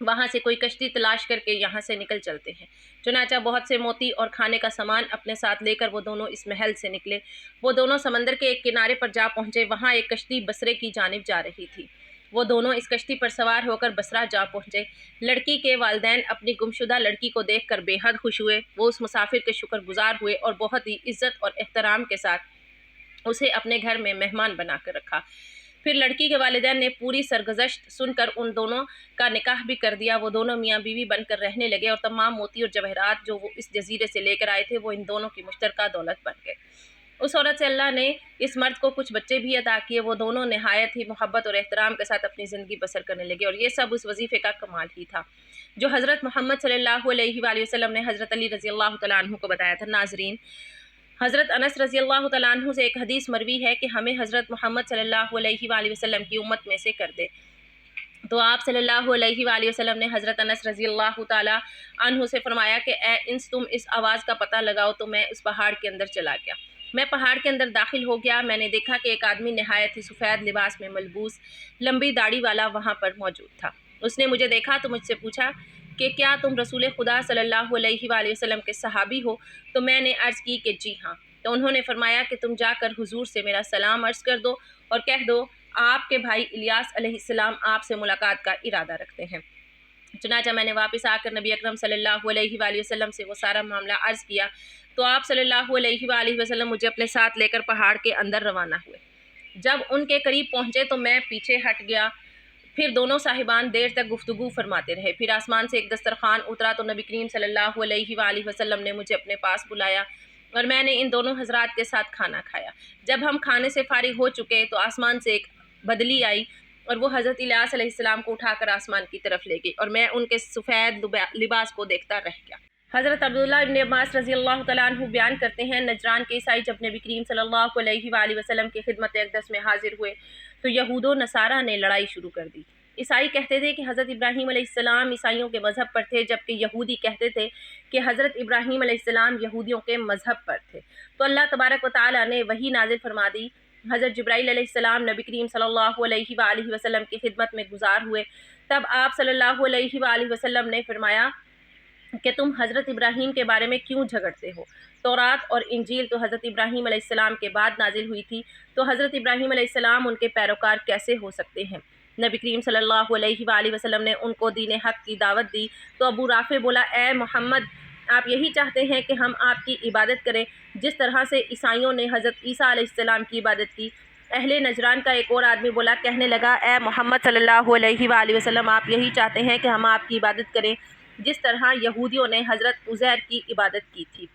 وہاں سے کوئی کشتی تلاش کر کے یہاں سے نکل چلتے ہیں۔ چنانچہ بہت سے موتی اور کھانے کا سامان اپنے ساتھ لے کر وہ دونوں اس محل سے نکلے۔ وہ دونوں سمندر کے ایک کنارے پر جا پہنچے، وہاں ایک کشتی بصرے کی جانب جا رہی تھی۔ وہ دونوں اس کشتی پر سوار ہو کر بصرہ جا پہنچے۔ لڑکی کے والدین اپنی گمشدہ لڑکی کو دیکھ کر بے حد خوش ہوئے۔ وہ اس مسافر کے شکر گزار ہوئے اور بہت ہی عزت اور احترام کے ساتھ اسے اپنے گھر میں مہمان بنا کر رکھا۔ پھر لڑکی کے والدین نے پوری سرگزشت سن کر ان دونوں کا نکاح بھی کر دیا۔ وہ دونوں میاں بیوی بن کر رہنے لگے اور تمام موتی اور جواہرات جو وہ اس جزیرے سے لے کر آئے تھے وہ ان دونوں کی مشترکہ دولت بن گئے۔ اس عورت سے اللہ نے اس مرد کو کچھ بچے بھی عطا کیے۔ وہ دونوں نہایت ہی محبت اور احترام کے ساتھ اپنی زندگی بسر کرنے لگے، اور یہ سب اس وظیفے کا کمال ہی تھا جو حضرت محمد صلی اللہ علیہ وآلہ وسلم نے حضرت علی رضی اللہ تعالیٰ عنہ کو بتایا تھا۔ ناظرین، حضرت انس رضی اللہ تعالیٰ عنہ سے ایک حدیث مروی ہے کہ ہمیں حضرت محمد صلی اللہ علیہ وآلہ وسلم کی امت میں سے کر دے۔ تو آپ صلی اللہ علیہ وآلہ وسلم نے حضرت انس رضی اللہ تعالیٰ عنہ سے فرمایا کہ اے انس، تم اس آواز کا پتہ لگاؤ۔ تو میں اس پہاڑ کے اندر چلا گیا۔ میں پہاڑ کے اندر داخل ہو گیا۔ میں نے دیکھا کہ ایک آدمی نہایت ہی سفید لباس میں ملبوس، لمبی داڑھی والا وہاں پر موجود تھا۔ اس نے مجھے دیکھا تو مجھ سے پوچھا کہ کیا تم رسول خدا صلی اللہ علیہ وآلہ وسلم کے صحابی ہو؟ تو میں نے عرض کی کہ جی ہاں۔ تو انہوں نے فرمایا کہ تم جا کر حضور سے میرا سلام عرض کر دو اور کہہ دو آپ کے بھائی الیاس علیہ السلام آپ سے ملاقات کا ارادہ رکھتے ہیں۔ چنانچہ میں نے واپس آ کر نبی اکرم صلی اللہ علیہ وآلہ وسلم سے وہ سارا معاملہ عرض کیا تو آپ صلی اللہ علیہ وآلہ وسلم مجھے اپنے ساتھ لے کر پہاڑ کے اندر روانہ ہوئے۔ جب ان کے قریب پہنچے تو میں پیچھے ہٹ گیا۔ پھر دونوں صاحبان دیر تک گفتگو فرماتے رہے۔ پھر آسمان سے ایک دسترخوان اترا تو نبی کریم صلی اللہ علیہ وآلہ وسلم نے مجھے اپنے پاس بلایا اور میں نے ان دونوں حضرات کے ساتھ کھانا کھایا۔ جب ہم کھانے سے فارغ ہو چکے تو آسمان سے ایک بدلی آئی اور وہ حضرت الیاس علیہ السلام کو اٹھا کر آسمان کی طرف لے گئی، اور میں ان کے سفید لباس کو دیکھتا رہ گیا۔ حضرت عبداللہ ابن عباس رضی اللہ تعالیٰ عنہ بیان کرتے ہیں، نجران کے عیسائی جب نبی کریم صلی اللہ علیہ وآلہ وسلم کی خدمت اقدس میں حاضر ہوئے تو یہود و نصارہ نے لڑائی شروع کر دی۔ عیسائی کہتے تھے کہ حضرت ابراہیم علیہ السلام عیسائیوں کے مذہب پر تھے، جبکہ یہودی کہتے تھے کہ حضرت ابراہیم علیہ السلام یہودیوں کے مذہب پر تھے۔ تو اللہ تبارک و تعالیٰ نے وحی نازل فرما دی۔ حضرت جبرائیل علیہ السلام نبی کریم صلی اللہ علیہ وآلہ وسلم کی خدمت میں گزار ہوئے۔ تب آپ صلی اللہ علیہ وآلہ وسلم نے فرمایا کہ تم حضرت ابراہیم کے بارے میں کیوں جھگڑتے ہو؟ تورات اور انجیل تو حضرت ابراہیم علیہ السلام کے بعد نازل ہوئی تھی، تو حضرت ابراہیم علیہ السلام ان کے پیروکار کیسے ہو سکتے ہیں؟ نبی کریم صلی اللہ علیہ وآلہ وسلم نے ان کو دین حق کی دعوت دی تو ابو رافع بولا، اے محمد، آپ یہی چاہتے ہیں کہ ہم آپ کی عبادت کریں جس طرح سے عیسائیوں نے حضرت عیسیٰ علیہ السلام کی عبادت کی؟ اہل نجران کا ایک اور آدمی بولا، کہنے لگا، اے محمد صلی اللہ علیہ وآلہ وسلم، آپ یہی چاہتے ہیں کہ ہم آپ کی عبادت کریں جس طرح یہودیوں نے حضرت عزیر کی عبادت کی تھی۔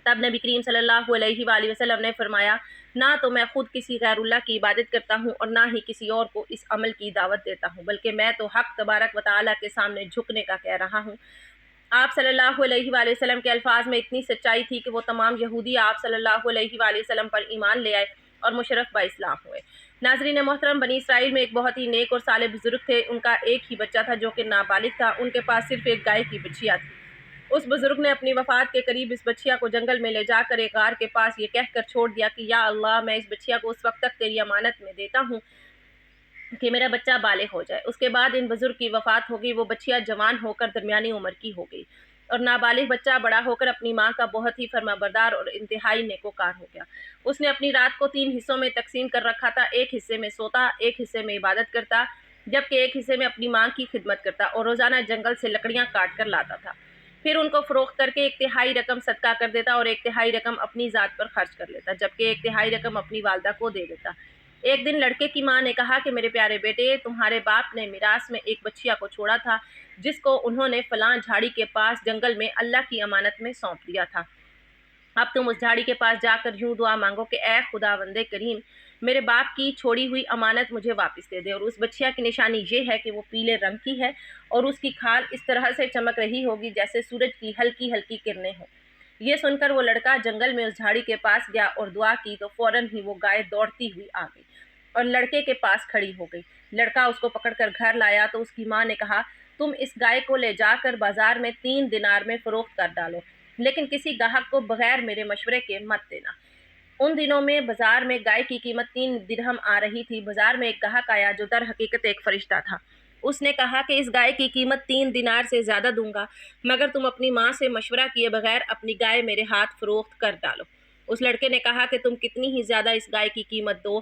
تب نبی کریم صلی اللہ علیہ وآلہ وسلم نے فرمایا، نہ تو میں خود کسی غیر اللہ کی عبادت کرتا ہوں اور نہ ہی کسی اور کو اس عمل کی دعوت دیتا ہوں، بلکہ میں تو حق تبارک و تعالیٰ کے سامنے جھکنے کا کہہ رہا ہوں۔ آپ صلی اللہ علیہ وآلہ وسلم کے الفاظ میں اتنی سچائی تھی کہ وہ تمام یہودی آپ صلی اللہ علیہ وآلہ وسلم پر ایمان لے آئے اور مشرف با اسلام ہوئے۔ ناظرین محترم، بنی اسرائیل میں ایک بہت ہی نیک اور صالح بزرگ تھے۔ ان کا ایک ہی بچہ تھا جو کہ نابالغ تھا۔ ان کے پاس صرف ایک گائے کی بچھیا تھی۔ اس بزرگ نے اپنی وفات کے قریب اس بچیا کو جنگل میں لے جا کر ایک غار کے پاس یہ کہہ کر چھوڑ دیا کہ یا اللہ، میں اس بچیا کو اس وقت تک تیری امانت میں دیتا ہوں کہ میرا بچہ بالغ ہو جائے۔ اس کے بعد ان بزرگ کی وفات ہو گئی۔ وہ بچیا جوان ہو کر درمیانی عمر کی ہو گئی اور نابالغ بچہ بڑا ہو کر اپنی ماں کا بہت ہی فرمانبردار اور انتہائی نیکوکار ہو گیا۔ اس نے اپنی رات کو 3 حصوں میں تقسیم کر رکھا تھا، ایک حصے میں سوتا، ایک حصے میں عبادت کرتا، جبکہ ایک حصے میں اپنی ماں کی خدمت کرتا اور روزانہ جنگل سے لکڑیاں کاٹ کر لاتا تھا۔ پھر ان کو فروخت کر کے 1/3 رقم صدقہ کر دیتا اور 1/3 رقم اپنی ذات پر خرچ کر لیتا، جبکہ 1/3 رقم اپنی والدہ کو دے دیتا۔ ایک دن لڑکے کی ماں نے کہا کہ میرے پیارے بیٹے، تمہارے باپ نے میراث میں ایک بچیا کو چھوڑا تھا جس کو انہوں نے فلاں جھاڑی کے پاس جنگل میں اللہ کی امانت میں سونپ دیا تھا۔ اب تم اس جھاڑی کے پاس جا کر یوں دعا مانگو کہ اے خداوند کریم، میرے باپ کی چھوڑی ہوئی امانت مجھے واپس دے دے۔ اور اس بچیا کی نشانی یہ ہے کہ وہ پیلے رنگ کی ہے اور اس کی کھال اس طرح سے چمک رہی ہوگی جیسے سورج کی ہلکی ہلکی کرنیں ہوں۔ یہ سن کر وہ لڑکا جنگل میں اس جھاڑی کے پاس گیا اور دعا کی تو فوراً ہی وہ گائے دوڑتی ہوئی آ گئی اور لڑکے کے پاس کھڑی ہو گئی۔ لڑکا اس کو پکڑ کر گھر لایا تو اس کی ماں نے کہا، تم اس گائے کو لے جا کر بازار میں 3 دینار میں فروخت کر ڈالو، لیکن کسی گاہک کو بغیر میرے مشورے کے مت دینا۔ ان دنوں میں بازار میں گائے کی قیمت 3 درہم آ رہی تھی۔ بازار میں ایک گاہک آیا جو در حقیقت ایک فرشتہ تھا۔ اس نے کہا کہ اس گائے کی قیمت 3 دینار سے زیادہ دوں گا مگر تم اپنی ماں سے مشورہ کیے بغیر اپنی گائے میرے ہاتھ فروخت کر ڈالو۔ اس لڑکے نے کہا کہ تم کتنی ہی زیادہ اس گائے کی قیمت دو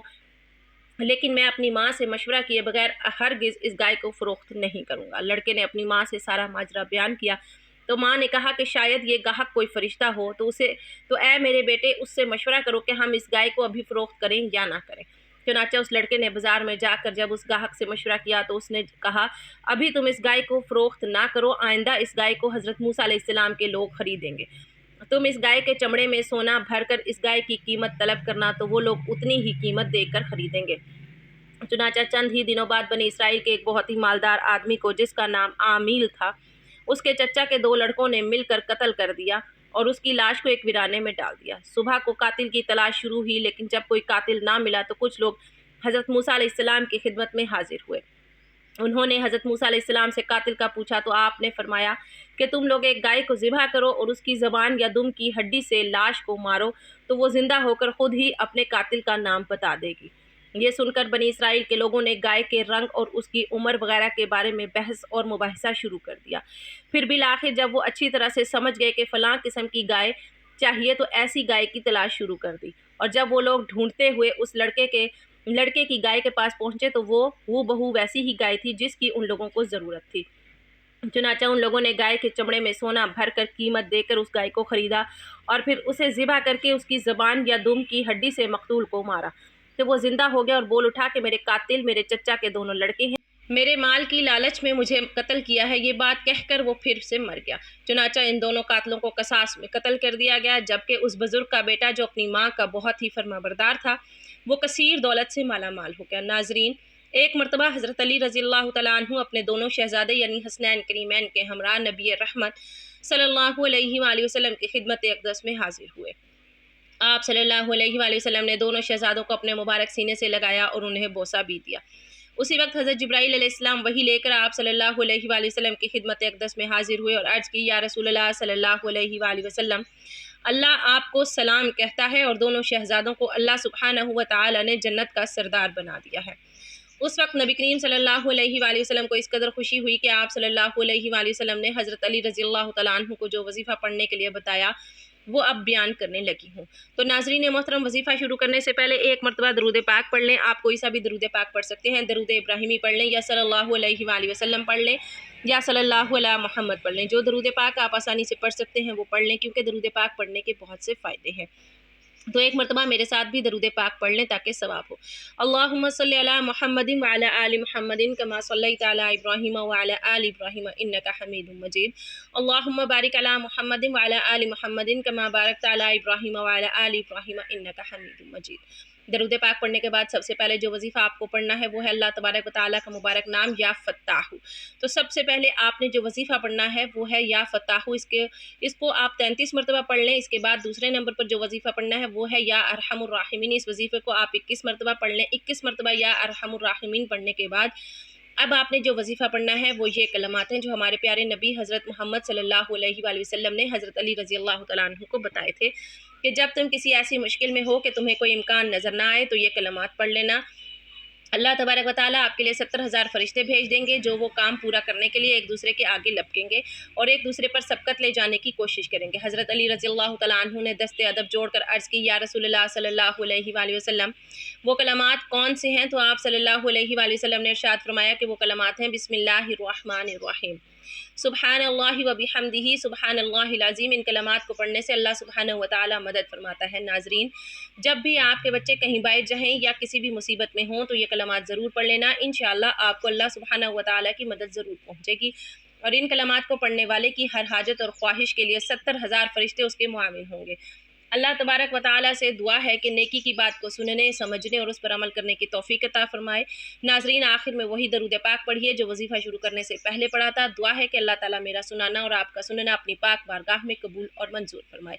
لیکن میں اپنی ماں سے مشورہ کیے بغیر ہرگز اس گائے کو فروخت نہیں کروں گا۔ لڑکے نے اپنی ماں سے سارا ماجرا بیان کیا تو ماں نے کہا کہ شاید یہ گاہک کوئی فرشتہ ہو تو اے میرے بیٹے اس سے مشورہ کرو کہ ہم اس گائے کو ابھی فروخت کریں یا نہ کریں۔ چنانچہ اس لڑکے نے بازار میں جا کر جب اس گاہک سے مشورہ کیا تو اس نے کہا ابھی تم اس گائے کو فروخت نہ کرو، آئندہ اس گائے کو حضرت موسیٰ علیہ السلام کے لوگ خریدیں گے۔ تم اس گائے کے چمڑے میں سونا بھر کر اس گائے کی قیمت طلب کرنا تو وہ لوگ اتنی ہی قیمت دے کر خریدیں گے۔ چنانچہ چند ہی دنوں بعد بنی اسرائیل کے ایک بہت ہی مالدار آدمی کو جس کا نام عامیل تھا اس کے چچا کے 2 لڑکوں نے مل کر قتل کر دیا اور اس کی لاش کو ایک ویرانے میں ڈال دیا۔ صبح کو قاتل کی تلاش شروع ہوئی لیکن جب کوئی قاتل نہ ملا تو کچھ لوگ حضرت موسیٰ علیہ السلام کی خدمت میں حاضر ہوئے۔ انہوں نے حضرت موسیٰ علیہ السلام سے قاتل کا پوچھا تو آپ نے فرمایا کہ تم لوگ ایک گائے کو ذبح کرو اور اس کی زبان یا دم کی ہڈی سے لاش کو مارو تو وہ زندہ ہو کر خود ہی اپنے قاتل کا نام بتا دے گی۔ یہ سن کر بنی اسرائیل کے لوگوں نے گائے کے رنگ اور اس کی عمر وغیرہ کے بارے میں بحث اور مباحثہ شروع کر دیا۔ پھر بالآخر جب وہ اچھی طرح سے سمجھ گئے کہ فلاں قسم کی گائے چاہیے تو ایسی گائے کی تلاش شروع کر دی، اور جب وہ لوگ ڈھونڈتے ہوئے اس لڑکے کی گائے کے پاس پہنچے تو وہ بہو ویسی ہی گائے تھی جس کی ان لوگوں کو ضرورت تھی۔ چنانچہ ان لوگوں نے گائے کے چمڑے میں سونا بھر کر قیمت دے کر اس گائے کو خریدا اور پھر اسے ذبح کر کے اس کی زبان یا دم کی ہڈی سے مقتول کو مارا تو وہ زندہ ہو گیا اور بول اٹھا کہ میرے قاتل میرے چچا کے دونوں لڑکے ہیں، میرے مال کی لالچ میں مجھے قتل کیا ہے۔ یہ بات کہہ کر وہ پھر سے مر گیا۔ چنانچہ ان دونوں قاتلوں کو قصاص میں قتل کر دیا گیا، جبکہ اس بزرگ کا بیٹا جو اپنی ماں کا بہت ہی فرمانبردار تھا وہ کثیر دولت سے مالا مال ہو گیا۔ ناظرین، ایک مرتبہ حضرت علی رضی اللہ تعالیٰ عنہ اپنے دونوں شہزادے یعنی حسنین کریمین کے ہمراہ نبی رحمت صلی اللہ علیہ وآلہ وسلم کی خدمت اقدس میں حاضر ہوئے۔ آپ صلی اللہ علیہ وآلہ وسلم نے دونوں شہزادوں کو اپنے مبارک سینے سے لگایا اور انہیں بوسہ بھی دیا۔ اسی وقت حضرت جبرائیل علیہ السلام وحی لے کر آپ صلی اللہ علیہ وآلہ وسلم کی خدمت اقدس میں حاضر ہوئے اور عرض کی یا رسول اللہ صلی اللہ علیہ وآلہ وسلم، اللہ آپ کو سلام کہتا ہے اور دونوں شہزادوں کو اللہ سبحانہ و تعالی نے جنت کا سردار بنا دیا ہے۔ اس وقت نبی کریم صلی اللہ علیہ وآلہ وسلم کو اس قدر خوشی ہوئی کہ آپ صلی اللہ علیہ وآلہ وسلم نے حضرت علی رضی اللہ تعالیٰ عنہ کو جو وظیفہ پڑھنے کے لیے بتایا وہ اب بیان کرنے لگی ہوں۔ تو ناظرین محترم، وظیفہ شروع کرنے سے پہلے ایک مرتبہ درود پاک پڑھ لیں۔ آپ کوئی سا بھی درود پاک پڑھ سکتے ہیں، درود ابراہیمی پڑھ لیں یا صلی اللہ علیہ وآلہ وسلم پڑھ لیں یا صلی اللہ علیہ محمد پڑھ لیں۔ جو درود پاک آپ آسانی سے پڑھ سکتے ہیں وہ پڑھ لیں کیونکہ درود پاک پڑھنے کے بہت سے فائدے ہیں۔ تو ایک مرتبہ میرے ساتھ بھی درود پاک پڑھ لیں تاکہ ثواب ہو۔ اللہم صلی علی محمد وعلی آل محمد کما صلیت علی ابراہیم وعلی آل ابراہیم انک حمید مجید۔ اللہم بارک علی محمد وعلی آل محمد کما بارکت علی ابراہیم وعلی آل ابراہیم انک حمید مجید۔ درود پاک پڑھنے کے بعد سب سے پہلے جو وظیفہ آپ کو پڑھنا ہے وہ ہے اللہ تبارک و تعالیٰ کا مبارک نام یا فتاح۔ تو سب سے پہلے آپ نے جو وظیفہ پڑھنا ہے وہ ہے یا فتاح۔ اس کو آپ 33 مرتبہ پڑھ لیں۔ اس کے بعد دوسرے نمبر پر جو وظیفہ پڑھنا ہے وہ ہے یا ارحم الراحمین۔ اس وظیفے کو آپ 21 مرتبہ پڑھ لیں۔ 21 مرتبہ یا ارحم الراحمین پڑھنے کے بعد اب آپ نے جو وظیفہ پڑھنا ہے وہ یہ کلمات ہیں جو ہمارے پیارے نبی حضرت محمد صلی اللہ علیہ وآلہ وسلم نے حضرت علی رضی اللہ تعالیٰ عنہ کو بتائے تھے کہ جب تم کسی ایسی مشکل میں ہو کہ تمہیں کوئی امکان نظر نہ آئے تو یہ کلمات پڑھ لینا۔ اللہ تبارک و تعالیٰ آپ کے لیے 70,000 فرشتے بھیج دیں گے جو وہ کام پورا کرنے کے لیے ایک دوسرے کے آگے لپکیں گے اور ایک دوسرے پر سبقت لے جانے کی کوشش کریں گے۔ حضرت علی رضی اللہ تعالیٰ عنہ نے دست ادب جوڑ کر عرض کی یا رسول اللہ صلی اللہ علیہ وآلہ وسلم، وہ کلمات کون سے ہیں؟ تو آپ صلی اللہ علیہ وآلہ وسلم نے ارشاد فرمایا کہ وہ کلمات ہیں بسم اللہ الرحمن الرحیم، سبحان اللہ و بحمدہ سبحان اللہ العظیم۔ ان کلمات کو پڑھنے سے اللہ سبحانہ و تعالیٰ مدد فرماتا ہے۔ ناظرین، جب بھی آپ کے بچے کہیں باہر جائیں یا کسی بھی مصیبت میں ہوں تو یہ کلمات ضرور پڑھ لینا۔ انشاءاللہ آپ کو اللہ سبحانہ و تعالیٰ کی مدد ضرور پہنچے گی اور ان کلمات کو پڑھنے والے کی ہر حاجت اور خواہش کے لیے 70,000 فرشتے اس کے معاون ہوں گے۔ اللہ تبارک و تعالیٰ سے دعا ہے کہ نیکی کی بات کو سننے، سمجھنے اور اس پر عمل کرنے کی توفیق عطا فرمائے۔ ناظرین، آخر میں وہی درود پاک پڑھیے جو وظیفہ شروع کرنے سے پہلے پڑھا تھا۔ دعا ہے کہ اللہ تعالیٰ میرا سنانا اور آپ کا سننا اپنی پاک بارگاہ میں قبول اور منظور فرمائے،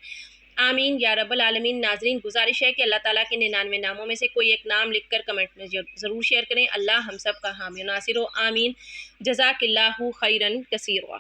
آمین یا رب العالمین۔ ناظرین، گزارش ہے کہ اللہ تعالیٰ کے 99 ناموں میں سے کوئی ایک نام لکھ کر کمنٹ میں ضرور شیئر کریں۔ اللہ ہم سب کا حامی و ناصر ہو، آمین۔ جزاک اللہ خیرا کثیرا۔